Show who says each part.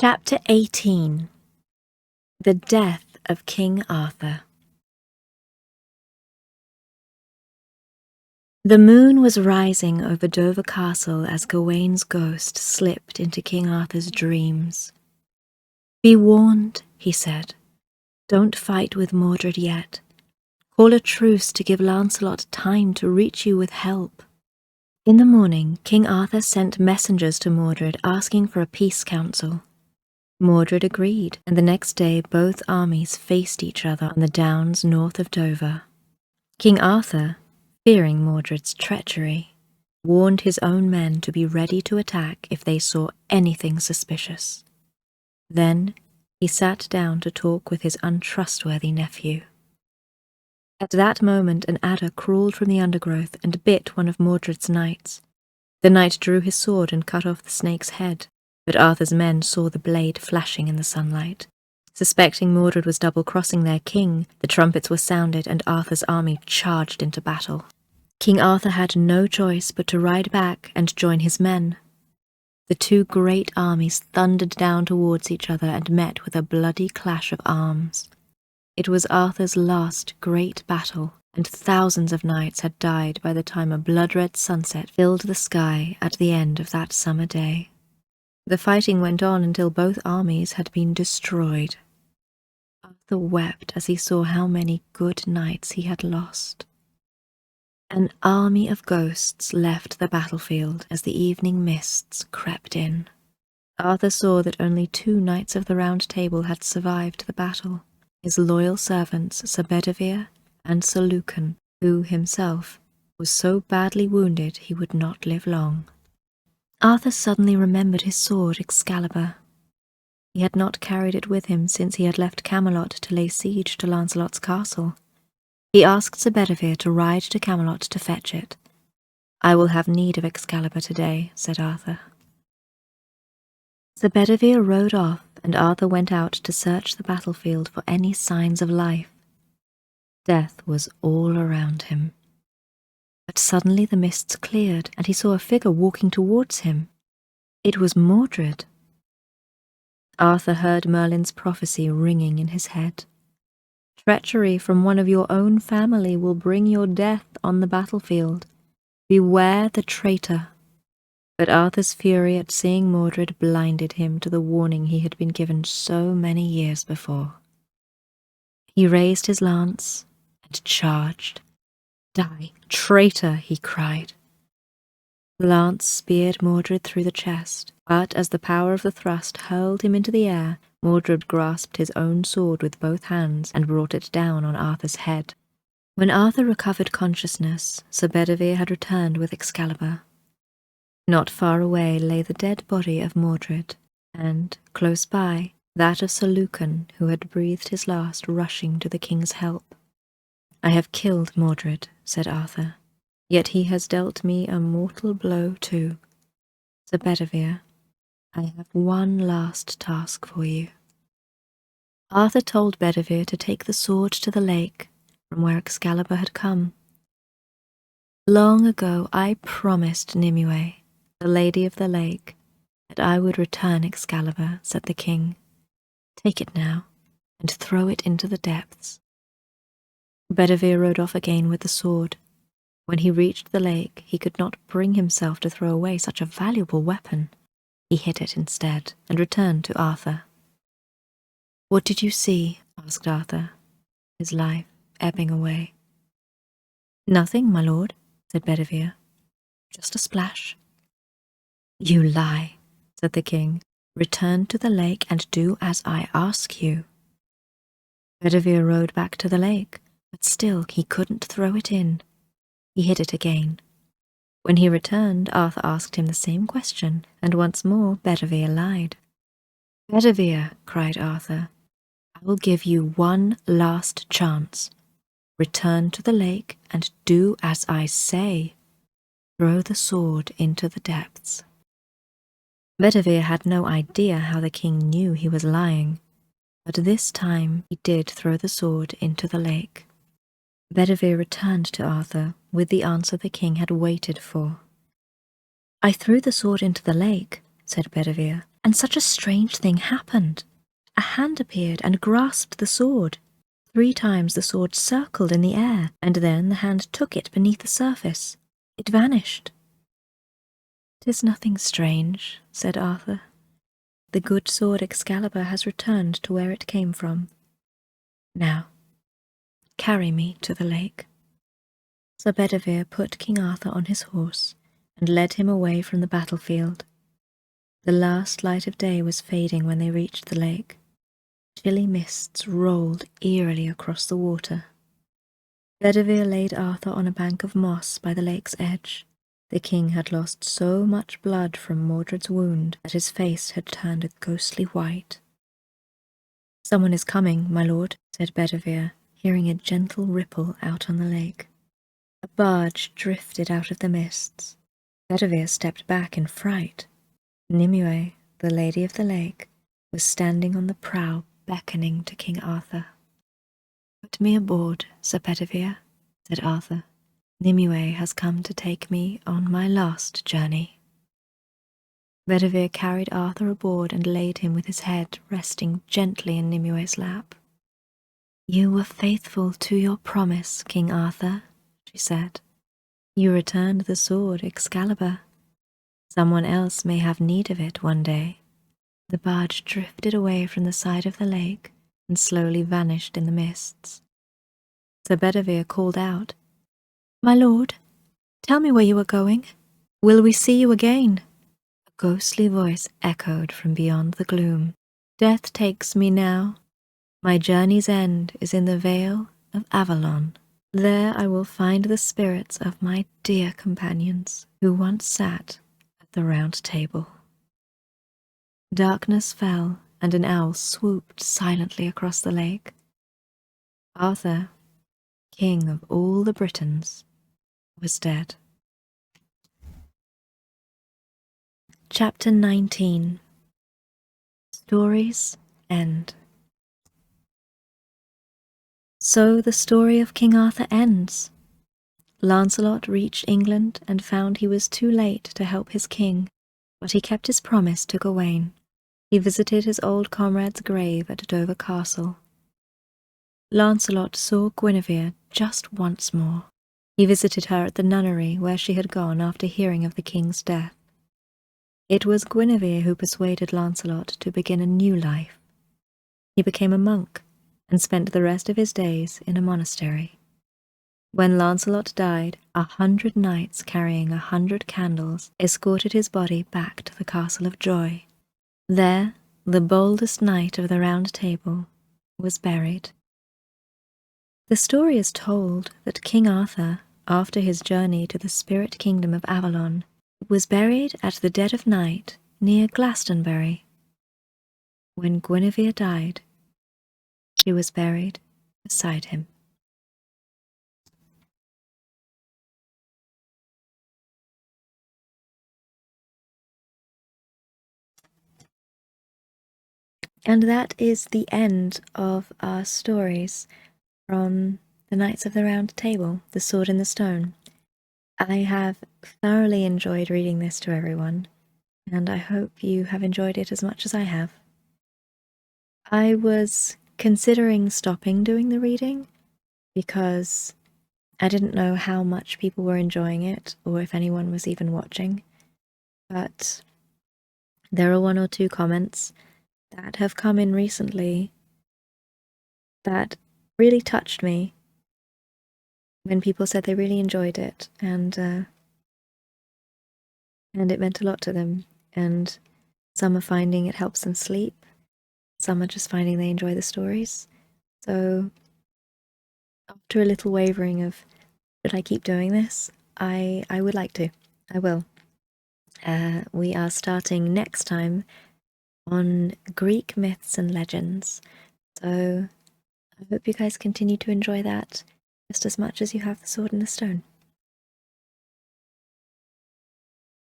Speaker 1: Chapter 18. The Death of King Arthur. The moon was rising over Dover Castle as Gawain's ghost slipped into King Arthur's dreams. "Be warned," he said. "Don't fight with Mordred yet. Call a truce to give Lancelot time to reach you with help." In the morning, King Arthur sent messengers to Mordred asking for a peace council. Mordred agreed, and the next day both armies faced each other on the downs north of Dover. King Arthur, fearing Mordred's treachery, warned his own men to be ready to attack if they saw anything suspicious. Then he sat down to talk with his untrustworthy nephew. At that moment an adder crawled from the undergrowth and bit one of Mordred's knights. The knight drew his sword and cut off the snake's head, but Arthur's men saw the blade flashing in the sunlight. Suspecting Mordred was double-crossing their king, the trumpets were sounded and Arthur's army charged into battle. King Arthur had no choice but to ride back and join his men. The two great armies thundered down towards each other and met with a bloody clash of arms. It was Arthur's last great battle, and thousands of knights had died by the time a blood-red sunset filled the sky at the end of that summer day. The fighting went on until both armies had been destroyed. Arthur wept as he saw how many good knights he had lost. An army of ghosts left the battlefield as the evening mists crept in. Arthur saw that only 2 knights of the Round Table had survived the battle, his loyal servants Sir Bedivere and Sir Lucan, who himself was so badly wounded he would not live long. Arthur suddenly remembered his sword Excalibur. He had not carried it with him since he had left Camelot to lay siege to Lancelot's castle. He asked Sir Bedivere to ride to Camelot to fetch it. "I will have need of Excalibur today," said Arthur. Sir Bedivere rode off, and Arthur went out to search the battlefield for any signs of life. Death was all around him. But suddenly the mists cleared, and he saw a figure walking towards him. It was Mordred. Arthur heard Merlin's prophecy ringing in his head. "Treachery from one of your own family will bring your death on the battlefield. Beware the traitor." But Arthur's fury at seeing Mordred blinded him to the warning he had been given so many years before. He raised his lance and charged. "Die, traitor!" he cried. The lance speared Mordred through the chest, but as the power of the thrust hurled him into the air, Mordred grasped his own sword with both hands and brought it down on Arthur's head. When Arthur recovered consciousness, Sir Bedivere had returned with Excalibur. Not far away lay the dead body of Mordred, and, close by, that of Sir Lucan, who had breathed his last rushing to the king's help. "I have killed Mordred," said Arthur, "yet he has dealt me a mortal blow too. Sir Bedivere, I have one last task for you." Arthur told Bedivere to take the sword to the lake, from where Excalibur had come. "Long ago I promised Nimue, the Lady of the Lake, that I would return Excalibur," said the king. "Take it now, and throw it into the depths." Bedivere rode off again with the sword. When he reached the lake, he could not bring himself to throw away such a valuable weapon. He hid it instead, and returned to Arthur. "What did you see?" asked Arthur, his life ebbing away. "Nothing, my lord," said Bedivere. "Just a splash." "You lie," said the king. "Return to the lake and do as I ask you." Bedivere rode back to the lake, but still he couldn't throw it in. He hid it again. When he returned, Arthur asked him the same question, and once more Bedivere lied. "Bedivere," cried Arthur, "I will give you one last chance. Return to the lake and do as I say. Throw the sword into the depths." Bedivere had no idea how the king knew he was lying, but this time he did throw the sword into the lake. Bedivere returned to Arthur with the answer the king had waited for. "I threw the sword into the lake," said Bedivere, And such a strange thing happened. A hand appeared and grasped the sword. 3 times the sword circled in the air, and then the hand took it beneath the surface. It vanished. "'Tis nothing strange," said Arthur. "The good sword Excalibur has returned to where it came from. Now, carry me to the lake." Sir Bedivere put King Arthur on his horse and led him away from the battlefield. The last light of day was fading when they reached the lake. Chilly mists rolled eerily across the water. Bedivere laid Arthur on a bank of moss by the lake's edge. The king had lost so much blood from Mordred's wound that his face had turned a ghostly white. "Someone is coming, my lord," said Bedivere, hearing a gentle ripple out on the lake. A barge drifted out of the mists. Bedivere stepped back in fright. Nimue, the lady of the lake, was standing on the prow, beckoning to King Arthur. "Put me aboard, Sir Bedivere," said Arthur. "Nimue has come to take me on my last journey." Bedivere carried Arthur aboard and laid him with his head resting gently in Nimue's lap. "You were faithful to your promise, King Arthur," she said. "You returned the sword Excalibur. Someone else may have need of it one day." The barge drifted away from the side of the lake and slowly vanished in the mists. Sir Bedivere called out, "My lord, tell me where you are going. Will we see you again?" A ghostly voice echoed from beyond the gloom. "Death takes me now. My journey's end is in the Vale of Avalon. There I will find the spirits of my dear companions who once sat at the Round Table." Darkness fell, and an owl swooped silently across the lake. Arthur, king of all the Britons, was dead. Chapter 19. Stories End. So the story of King Arthur ends. Lancelot reached England and found he was too late to help his king, but he kept his promise to Gawain. He visited his old comrade's grave at Dover Castle. Lancelot saw Guinevere just once more. He visited her at the nunnery where she had gone after hearing of the king's death. It was Guinevere who persuaded Lancelot to begin a new life. He became a monk and spent the rest of his days in a monastery. When Lancelot died, 100 knights carrying 100 candles escorted his body back to the Castle of Joy. There, the boldest knight of the Round Table was buried. The story is told that King Arthur, after his journey to the spirit kingdom of Avalon, was buried at the dead of night near Glastonbury. When Guinevere died, she was buried beside him. And that is the end of our stories from the Knights of the Round Table, The Sword in the Stone. I have thoroughly enjoyed reading this to everyone, and I hope you have enjoyed it as much as I have. I was considering stopping doing the reading because I didn't know how much people were enjoying it or if anyone was even watching, but there are 1 or 2 comments that have come in recently that really touched me when people said they really enjoyed it, and it meant a lot to them. And some are finding it helps them sleep, some are just finding they enjoy the stories. So after a little wavering of should I keep doing this, I would like to. I will. We are starting next time on Greek myths and legends, so I hope you guys continue to enjoy that just as much as you have The Sword in the Stone.